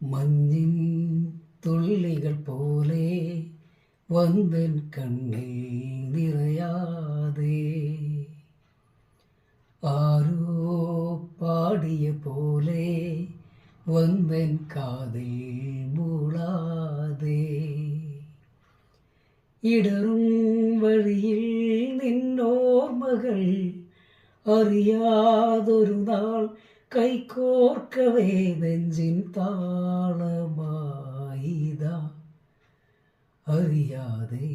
മഞ്ഞിൻ തുള്ളികൾ പോലെ വന്നൻ കണ്ണിൽ നിറയാതെ ആരോ പാടിയ പോലെ വന്നൻ കാതിൽ മൂളാതെ ഇടറും വഴിയിൽ നിന്നോർമകൾ അറിയാതൊരു നാൾ കൈകോർക്കവേ നെഞ്ചിൻ താളമായിതാ അറിയാതെ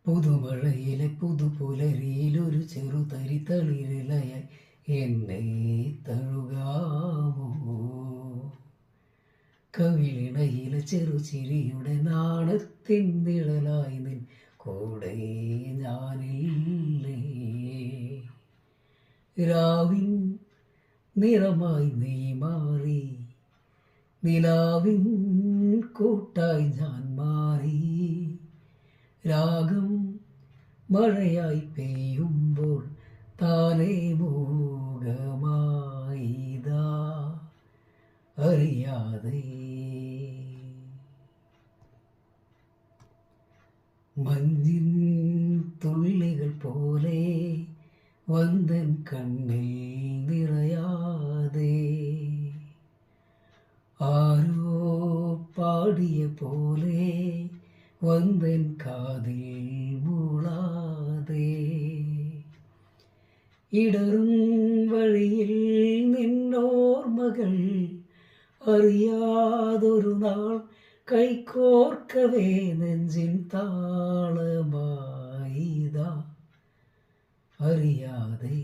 പുതുമഴയിലെ പുതുപുലരിയിൽ ഒരു ചെറുതരി തളിരിലയായി എന്നെ തഴുകാമോ കവിളിണയിലെ ചെറുചിരിയുടെ നാണത്തിൻ നിഴലായി നിൻ കൂടെ ഞാനില്ലേ രാവിൻ നിറമായി നീ മാറി നിലാവിൻ കൂട്ടായി ഞാൻ മാറി രാഗം മഴയായി പെയ്യുമ്പോൾ താനേ മൂകമായിതാ അറിയാതെ മഞ്ഞിൻ തുള്ളികൾ പോലെ വന്നൻ കണ്ണിൽ നിറയാതെ ആരോ പാടിയ പോലെ വന്നൻ കാതിൽ മൂളാതെ ഇടറും വഴിയിൽ നിന്നോർമകൾ അറിയാതൊരു നാൾ കൈകോർക്കവേ നെഞ്ചിൻ താളമായിതാ അറിയാതെ